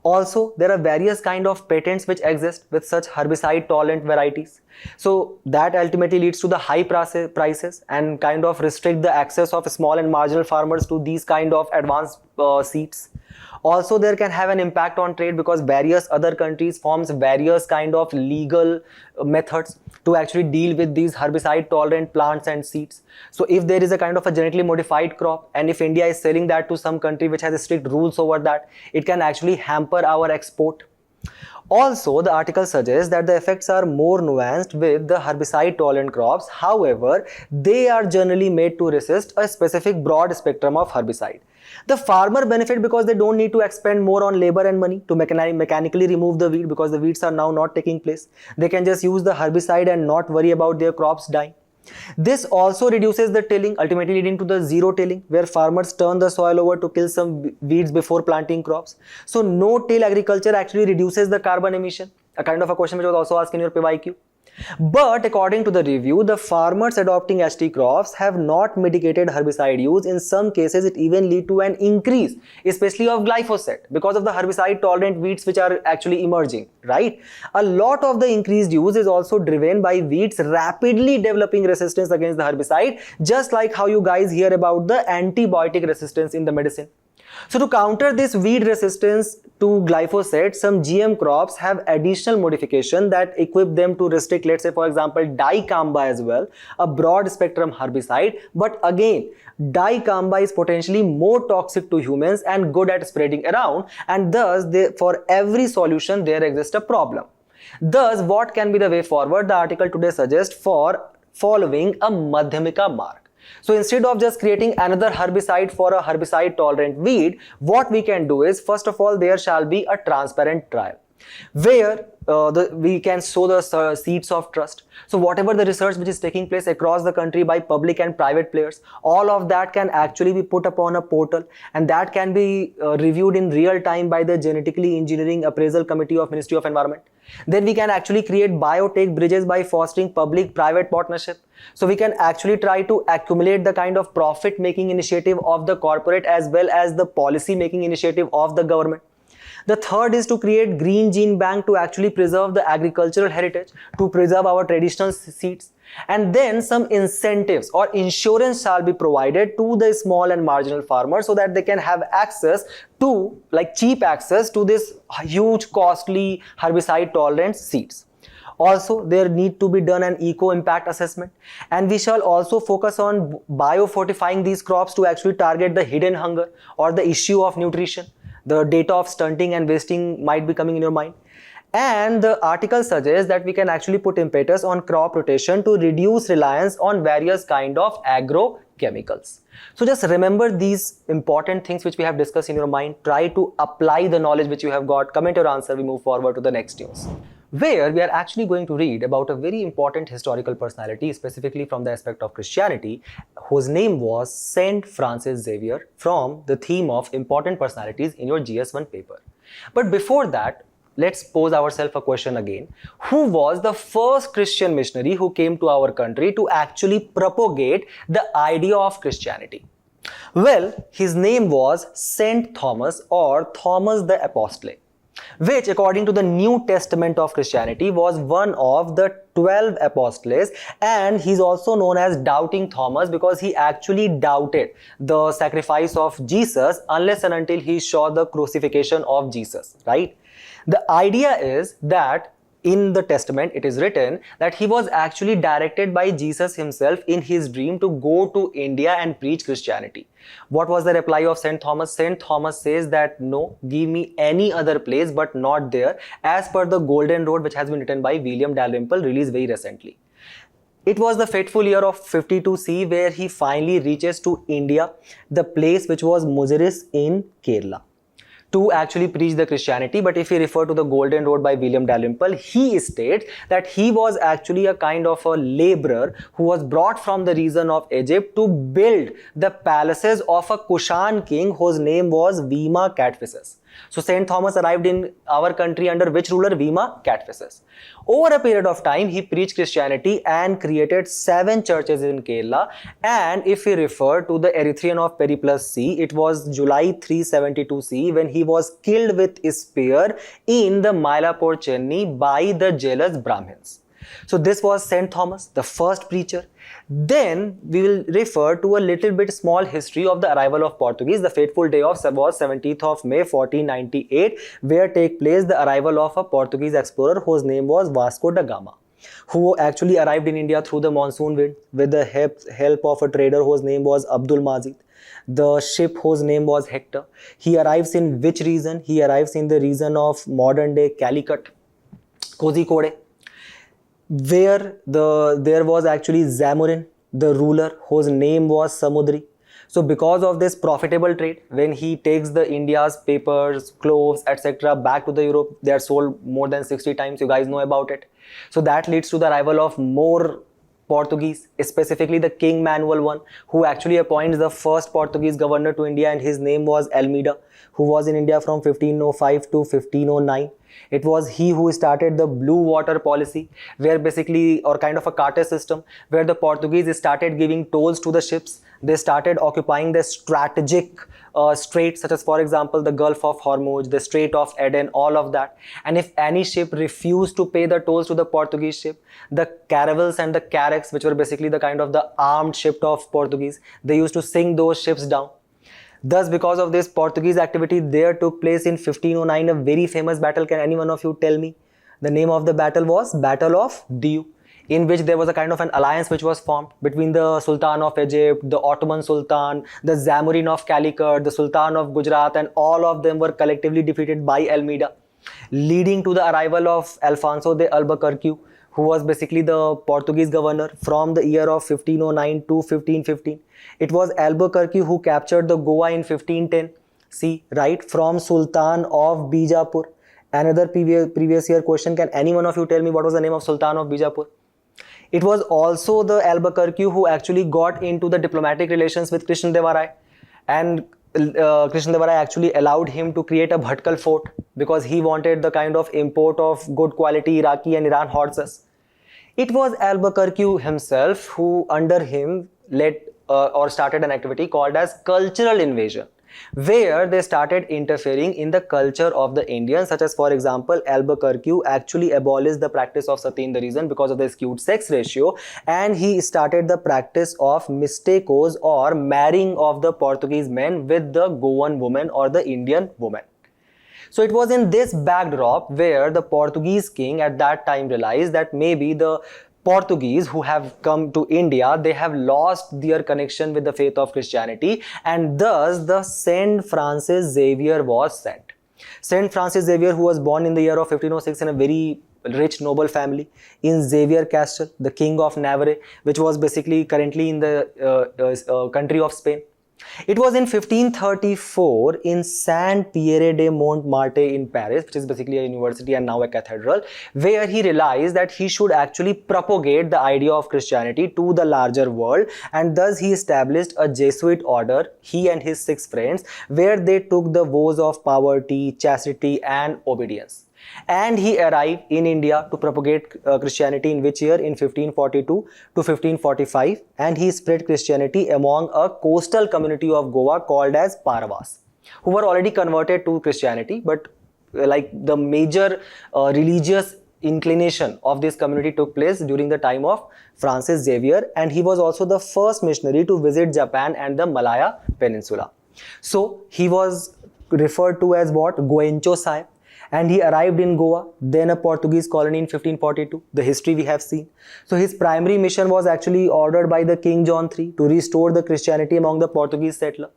Also, there are various kind of patents which exist with such herbicide tolerant varieties. So that ultimately leads to the high prices and kind of restrict the access of small and marginal farmers to these kind of advanced seeds. Also, there can have an impact on trade because various other countries forms various kind of legal methods to actually deal with these herbicide tolerant plants and seeds. So if there is a kind of a genetically modified crop and if India is selling that to some country which has strict rules over that, it can actually hamper our export. Also, the article suggests that the effects are more nuanced with the herbicide tolerant crops. However, they are generally made to resist a specific broad spectrum of herbicide. The farmer benefit because they don't need to expend more on labor and money to mechanically remove the weed because the weeds are now not taking place. They can just use the herbicide and not worry about their crops dying. This also reduces the tilling, ultimately leading to the zero tilling, where farmers turn the soil over to kill some weeds before planting crops. So no-till agriculture actually reduces the carbon emission, a kind of a question which was also asked in your PYQ. But according to the review, the farmers adopting HT crops have not mitigated herbicide use. In some cases, it even lead to an increase, especially of glyphosate, because of the herbicide tolerant weeds which are actually emerging, right? A lot of the increased use is also driven by weeds rapidly developing resistance against the herbicide, just like how you guys hear about the antibiotic resistance in the medicine. So to counter this weed resistance to glyphosate, some GM crops have additional modification that equip them to restrict, let's say for example, dicamba as well, a broad spectrum herbicide. But again, dicamba is potentially more toxic to humans and good at spreading around, and thus for every solution there exists a problem. Thus, what can be the way forward? The article today suggests for following a Madhyamika mark. So instead of just creating another herbicide for a herbicide tolerant weed, what we can do is, first of all, there shall be a transparent trial where we can sow the seeds of trust. So whatever the research which is taking place across the country by public and private players, all of that can actually be put upon a portal, and that can be reviewed in real time by the Genetically Engineering Appraisal Committee of Ministry of Environment. Then we can actually create biotech bridges by fostering public-private partnership. So we can actually try to accumulate the kind of profit-making initiative of the corporate as well as the policy-making initiative of the government. The third is to create green gene bank to actually preserve the agricultural heritage, to preserve our traditional seeds. And then some incentives or insurance shall be provided to the small and marginal farmers so that they can have access to, like cheap access to this huge costly herbicide tolerant seeds. Also, there need to be done an eco-impact assessment, and we shall also focus on biofortifying these crops to actually target the hidden hunger or the issue of nutrition. The data of stunting and wasting might be coming in your mind. And the article suggests that we can actually put impetus on crop rotation to reduce reliance on various kind of agrochemicals. So just remember these important things which we have discussed in your mind. Try to apply the knowledge which you have got. Comment your answer. We move forward to the next news. where we are actually going to read about a very important historical personality, specifically from the aspect of Christianity, whose name was Saint Francis Xavier, from the theme of important personalities in your GS1 paper. But before that, let's pose ourselves a question again. Who was the first Christian missionary who came to our country to actually propagate the idea of Christianity? Well, his name was Saint Thomas, or Thomas the Apostle, which according to the New Testament of Christianity was one of the 12 apostles, and he's also known as Doubting Thomas because he actually doubted the sacrifice of Jesus unless and until he saw the crucifixion of Jesus, right? The idea is that in the Testament, it is written that he was actually directed by Jesus himself in his dream to go to India and preach Christianity. What was the reply of Saint Thomas? Saint Thomas says that no, give me any other place but not there, as per the Golden Road, which has been written by William Dalrymple, released very recently. It was the fateful year of 52 C where he finally reaches to India, the place which was Muziris in Kerala, to actually preach the Christianity. But if we refer to the Golden Road by William Dalrymple, he states that he was actually a kind of a laborer who was brought from the region of Egypt to build the palaces of a Kushan king whose name was Vima Catphyses. So Saint Thomas arrived in our country under which ruler? Vima Catphyses. Over a period of time, he preached Christianity and created 7 churches in Kerala. And if we refer to the Erythraean of Periplus C, it was July 372 C when he was killed with a spear in the Mylapore, Chennai by the jealous Brahmins. So this was Saint Thomas, the first preacher. Then we will refer to a little bit small history of the arrival of Portuguese. The fateful day of was 17th of May 1498, where take place the arrival of a Portuguese explorer whose name was Vasco da Gama, who actually arrived in India through the monsoon wind with the help of a trader whose name was Abdul Majid. The ship whose name was Hector. He arrives in which region? He arrives in the region of modern day Calicut, Kozhikode, where there was actually Zamorin, the ruler whose name was Samudri. So because of this profitable trade, when he takes the India's papers, cloves, etc. back to the Europe, they are sold more than 60 times. You guys know about it. So that leads to the arrival of more Portuguese, specifically the King Manuel I, who actually appoints the first Portuguese governor to India, and his name was Almeida, who was in India from 1505 to 1509. It was he who started the blue water policy, where basically, or kind of a cartel system, where the Portuguese started giving tolls to the ships. They started occupying the strategic straits, such as, for example, the Gulf of Hormuz, the Strait of Aden, all of that. And if any ship refused to pay the tolls to the Portuguese ship, the caravels and the carracks, which were basically the kind of the armed ship of Portuguese, they used to sink those ships down. Thus, because of this Portuguese activity, there took place in 1509 a very famous battle. Can any one of you tell me? The name of the battle was Battle of Diu, in which there was a kind of an alliance which was formed between the Sultan of Egypt, the Ottoman Sultan, the Zamorin of Calicut, the Sultan of Gujarat, and all of them were collectively defeated by Almeida, leading to the arrival of Alfonso de Albuquerque, who was basically the Portuguese governor from the year of 1509 to 1515. It was Albuquerque who captured the Goa in 1510. See, right, from Sultan of Bijapur. Another previous year question, can any one of you tell me what was the name of Sultan of Bijapur? It was also the Albuquerque who actually got into the diplomatic relations with Krishna Deva Rai, and Krishna Deva Rai actually allowed him to create a Bhatkal fort because he wanted the kind of import of good quality Iraqi and Iran horses. It was Albuquerque himself who under him led or started an activity called as cultural invasion, where they started interfering in the culture of the Indians, such as, for example, Albuquerque actually abolished the practice of sati in the region because of the skewed sex ratio, and he started the practice of mistakos or marrying of the Portuguese men with the Goan woman or the Indian woman. So it was in this backdrop where the Portuguese king at that time realized that maybe the Portuguese who have come to India, they have lost their connection with the faith of Christianity, and thus the Saint Francis Xavier was sent. Saint Francis Xavier, who was born in the year of 1506 in a very rich noble family in Xavier Castle, the king of Navarre, which was basically currently in the country of Spain. It was in 1534 in Saint Pierre de Montmartre in Paris, which is basically a university and now a cathedral, where he realized that he should actually propagate the idea of Christianity to the larger world, and thus he established a Jesuit order, he and his 6 friends, where they took the vows of poverty, chastity and obedience. And he arrived in India to propagate Christianity in which year? In 1542 to 1545, and he spread Christianity among a coastal community of Goa called as Paravas, who were already converted to Christianity, but like the major religious inclination of this community took place during the time of Francis Xavier, and he was also the first missionary to visit Japan and the Malaya Peninsula. So he was referred to as what? Goencho Sahib. And he arrived in Goa, then a Portuguese colony in 1542, the history we have seen. So his primary mission was actually ordered by the King John III to restore the Christianity among the Portuguese settler.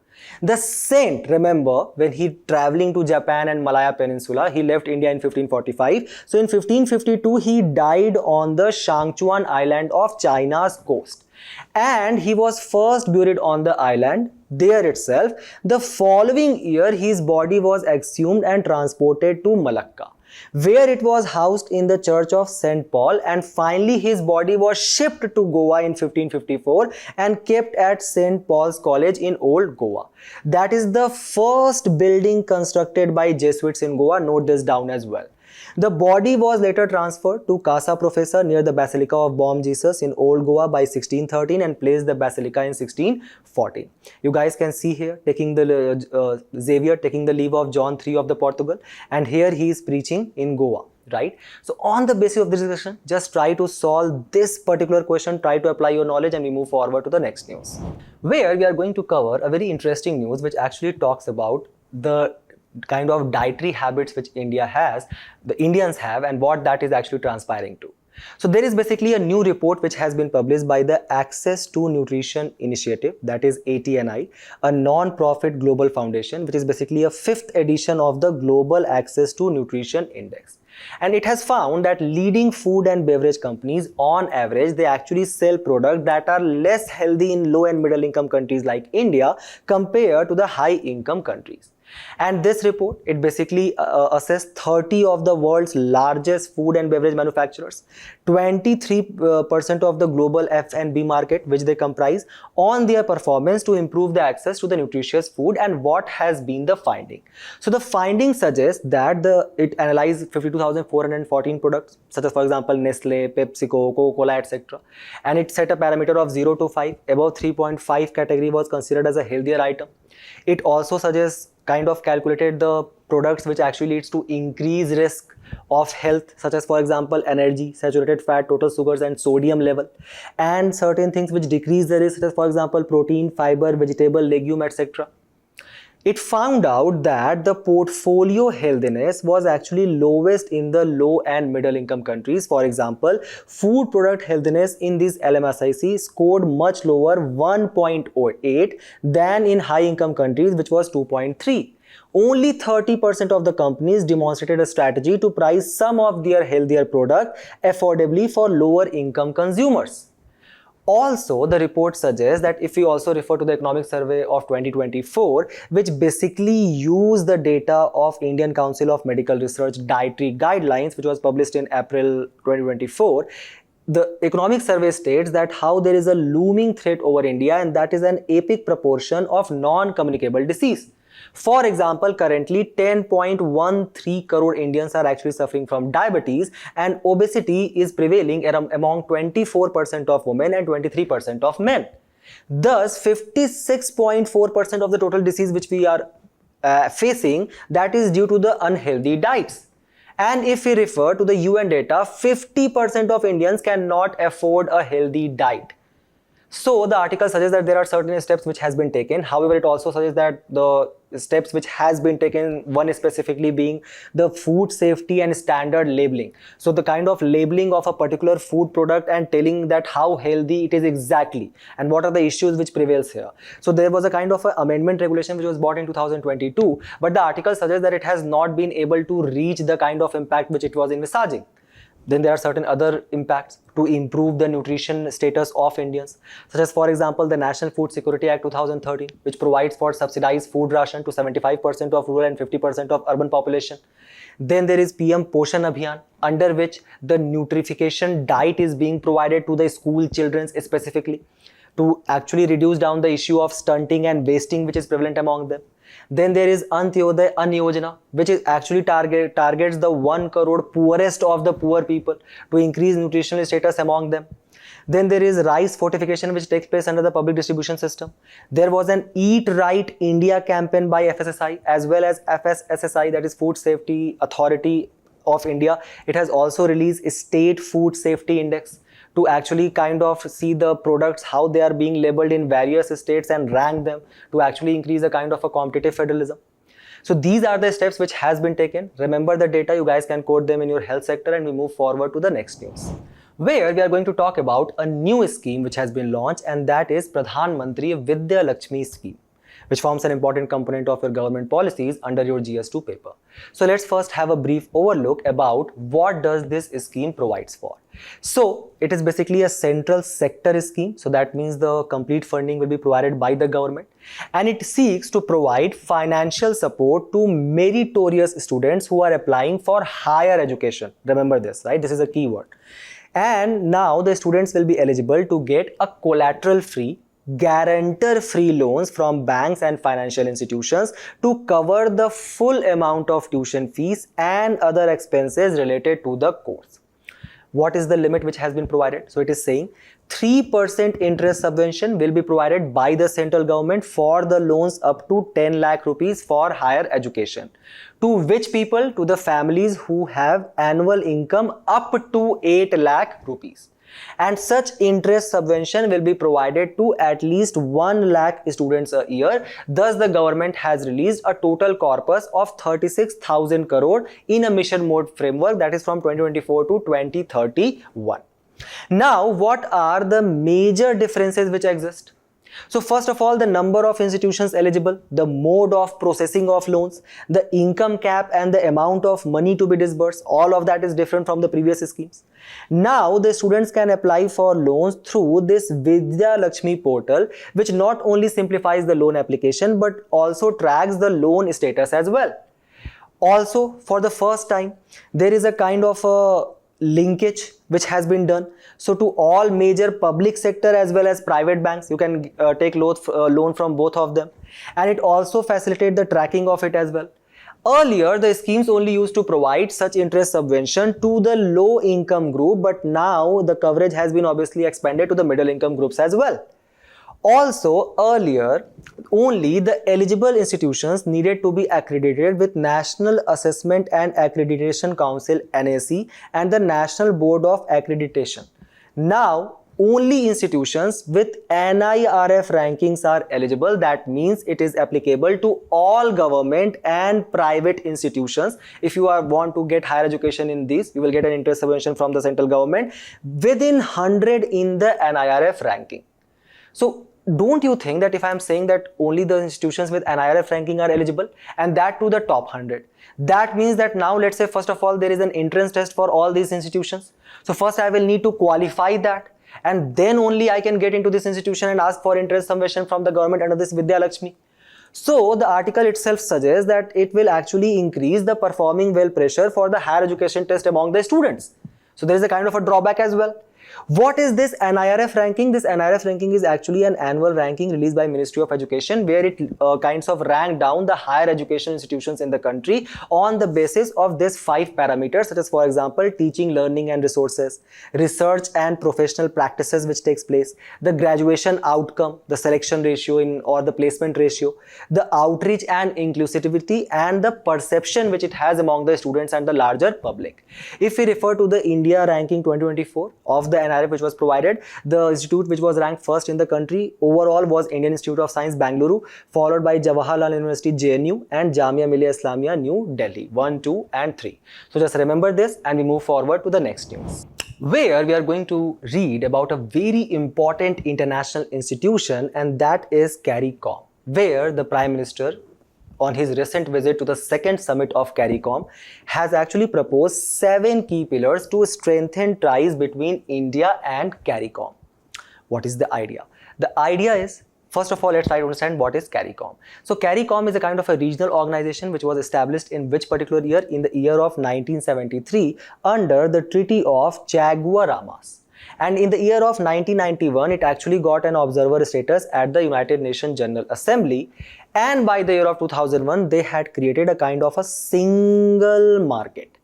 The saint, remember, when he traveling to Japan and Malaya Peninsula, he left India in 1545. So in 1552, he died on the Shangchuan island of China's coast. And he was first buried on the island there itself. The following year, his body was exhumed and transported to Malacca, where it was housed in the church of St. Paul, and finally his body was shipped to Goa in 1554 and kept at St. Paul's College in Old Goa. That is the first building constructed by Jesuits in Goa. Note this down as well. The body was later transferred to Casa Professor near the Basilica of Bom Jesus in Old Goa by 1613 and placed the basilica in 1614. You guys can see here taking the Xavier taking the leave of John III of the Portugal, and here he is preaching in Goa, right? So on the basis of this discussion, just try to solve this particular question, try to apply your knowledge, and we move forward to the next news, where we are going to cover a very interesting news which actually talks about the kind of dietary habits which the Indians have, and what that is actually transpiring to. So there is basically a new report which has been published by the Access to Nutrition Initiative, that is ATNI, a non-profit global foundation, which is basically a 5th edition of the Global Access to Nutrition Index. And it has found that leading food and beverage companies, on average, they actually sell products that are less healthy in low and middle income countries like India compared to the high income countries. And this report, it basically assessed 30 of the world's largest food and beverage manufacturers, 23% of the global F&B market which they comprise, on their performance to improve the access to the nutritious food, and what has been the finding. So the finding suggests that it analyzed 52,414 products, such as for example Nestle, PepsiCo, Coca-Cola, etc. And it set a parameter of 0 to 5. Above 3.5 category was considered as a healthier item. It also suggests kind of calculated the products which actually leads to increased risk of health, such as for example energy, saturated fat, total sugars and sodium level, and certain things which decrease the risk, such as for example protein, fiber, vegetable, legume, etc. It found out that the portfolio healthiness was actually lowest in the low and middle income countries. For example, food product healthiness in this LMSIC scored much lower, 1.08, than in high income countries, which was 2.3. Only 30% of the companies demonstrated a strategy to price some of their healthier product affordably for lower income consumers. Also, the report suggests that if we also refer to the Economic Survey of 2024, which basically used the data of Indian Council of Medical Research Dietary Guidelines, which was published in April 2024, the Economic Survey states that how there is a looming threat over India, and that is an epic proportion of non-communicable disease. For example, currently 10.13 crore Indians are actually suffering from diabetes, and obesity is prevailing among 24% of women and 23% of men. Thus, 56.4% of the total disease which we are facing, that is due to the unhealthy diets. And if we refer to the UN data, 50% of Indians cannot afford a healthy diet. So the article suggests that there are certain steps which has been taken. However, it also suggests that the steps which has been taken, one specifically being the food safety and standard labeling. So the kind of labeling of a particular food product and telling that how healthy it is exactly and what are the issues which prevails here. So there was a kind of a amendment regulation which was brought in 2022, but the article suggests that it has not been able to reach the kind of impact which it was envisaging. Then there are certain other impacts to improve the nutrition status of Indians, such as, for example, the National Food Security Act 2013, which provides for subsidized food ration to 75% of rural and 50% of urban population. Then there is PM Poshan Abhiyan, under which the nutrification diet is being provided to the school children specifically to actually reduce down the issue of stunting and wasting which is prevalent among them. Then there is Antyodaya Ann Yojana, which is actually targets the 1 crore poorest of the poor people to increase nutritional status among them. Then there is rice fortification, which takes place under the public distribution system. There was an Eat Right India campaign by FSSI as well as FSSSI, that is Food Safety Authority of India. It has also released a state food safety index to actually kind of see the products, how they are being labeled in various states and rank them to actually increase a kind of a competitive federalism. So these are the steps which has been taken. Remember the data, you guys can quote them in your health sector, and we move forward to the next news, where we are going to talk about a new scheme which has been launched, and that is Pradhan Mantri Vidya Laxmi scheme, which forms an important component of your government policies under your GS2 paper. So let's first have a brief overlook about what does this scheme provides for. So it is basically a central sector scheme. So that means the complete funding will be provided by the government, and it seeks to provide financial support to meritorious students who are applying for higher education. Remember this, right? This is a key word. And now the students will be eligible to get a collateral-free, guarantor-free loans from banks and financial institutions to cover the full amount of tuition fees and other expenses related to the course. What is the limit which has been provided? So it is saying 3% interest subvention will be provided by the central government for the loans up to 10 lakh rupees for higher education. To which people? To the families who have annual income up to 8 lakh rupees. And such interest subvention will be provided to at least 1 lakh students a year. Thus, the government has released a total corpus of 36,000 crore in a mission mode framework, that is from 2024 to 2031. Now, what are the major differences which exist? So first of all, the number of institutions eligible, the mode of processing of loans, the income cap and the amount of money to be disbursed, all of that is different from the previous schemes. Now the students can apply for loans through this Vidya Laxmi portal, which not only simplifies the loan application but also tracks the loan status as well. Also, for the first time, there is a kind of a linkage which has been done. So to all major public sector as well as private banks, you can take loan from both of them, and it also facilitates the tracking of it as well. Earlier, the schemes only used to provide such interest subvention to the low income group, but now the coverage has been obviously expanded to the middle income groups as well. Also, earlier, only the eligible institutions needed to be accredited with National Assessment and Accreditation Council (NAC) and the National Board of Accreditation. Now, only institutions with NIRF rankings are eligible. That means it is applicable to all government and private institutions. If you want to get higher education in these, you will get an interest subvention from the central government within 100 in the NIRF ranking. So don't you think that if I am saying that only the institutions with NIRF ranking are eligible, and that to the top 100, that means that now let's say first of all there is an entrance test for all these institutions. So first I will need to qualify that, and then only I can get into this institution and ask for interest subvention from the government under this Vidya Laxmi. So the article itself suggests that it will actually increase the performing well pressure for the higher education test among the students. So there is a kind of a drawback as well. What is this NIRF ranking? This NIRF ranking is actually an annual ranking released by Ministry of Education, where it kinds of rank down the higher education institutions in the country on the basis of these 5 parameters, such as, for example, teaching, learning and resources, research and professional practices which takes place, the graduation outcome, the selection ratio or the placement ratio, the outreach and inclusivity, and the perception which it has among the students and the larger public. If we refer to the India ranking 2024 of the NIRF which was provided, the institute which was ranked first in the country overall was Indian Institute of Science, Bangalore, followed by Jawaharlal University, JNU, and Jamia Millia Islamia, New Delhi, 1, 2 and 3. So just remember this, and we move forward to the next news, where we are going to read about a very important international institution, and that is CARICOM, where the Prime Minister on his recent visit to the second summit of CARICOM, has actually proposed 7 key pillars to strengthen ties between India and CARICOM. What is the idea? The idea is, first of all, let's try to understand what is CARICOM. So CARICOM is a kind of a regional organization which was established in which particular year? In the year of 1973 under the Treaty of Chaguaramas. And in the year of 1991, it actually got an observer status at the United Nations General Assembly. And by the year of 2001, they had created a kind of a single market.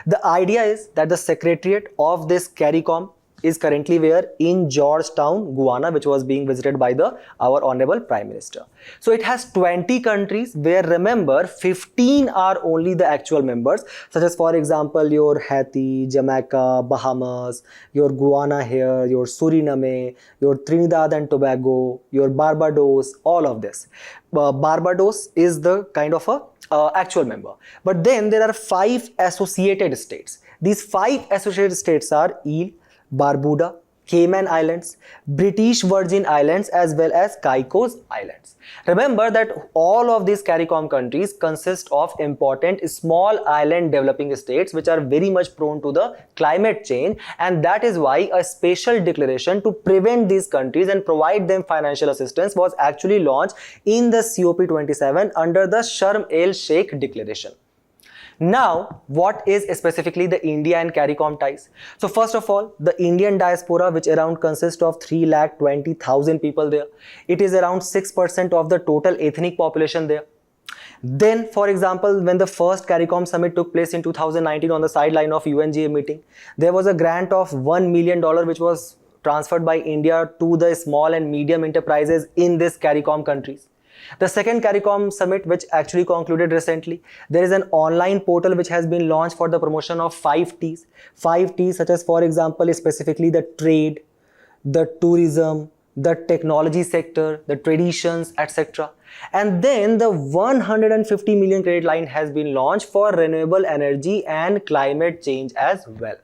The idea is that the secretariat of this CARICOM is currently where? In Georgetown, Guyana, which was being visited by our Honorable Prime Minister. So it has 20 countries where, remember, 15 are only the actual members, such as, for example, your Haiti, Jamaica, Bahamas, your Guyana here, your Suriname, your Trinidad and Tobago, your Barbados, all of this. Barbados is the kind of a actual member. But then there are 5 associated states. These 5 associated states are Ile, Barbuda, Cayman Islands, British Virgin Islands, as well as Caicos Islands. Remember that all of these CARICOM countries consist of important small island developing states which are very much prone to the climate change, and that is why a special declaration to prevent these countries and provide them financial assistance was actually launched in the COP27 under the Sharm el-Sheikh Declaration. Now, what is specifically the India and CARICOM ties? So first of all, the Indian diaspora, which around consists of 3,20,000 people there. It is around 6% of the total ethnic population there. Then, for example, when the first CARICOM summit took place in 2019 on the sideline of UNGA meeting, there was a grant of $1 million which was transferred by India to the small and medium enterprises in this CARICOM countries. The second CARICOM summit, which actually concluded recently, there is an online portal which has been launched for the promotion of 5 T's. 5 T's such as, for example, specifically the trade, the tourism, the technology sector, the traditions, etc. And then the 150 million credit line has been launched for renewable energy and climate change as well.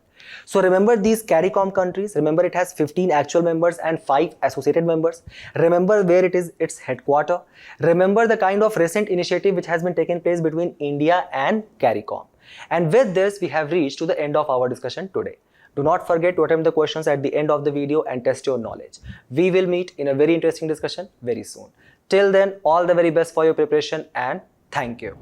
So remember these CARICOM countries, remember it has 15 actual members and 5 associated members. Remember where it is its headquarter. Remember the kind of recent initiative which has been taken place between India and CARICOM. And with this, we have reached to the end of our discussion today. Do not forget to attempt the questions at the end of the video and test your knowledge. We will meet in a very interesting discussion very soon. Till then, all the very best for your preparation and thank you.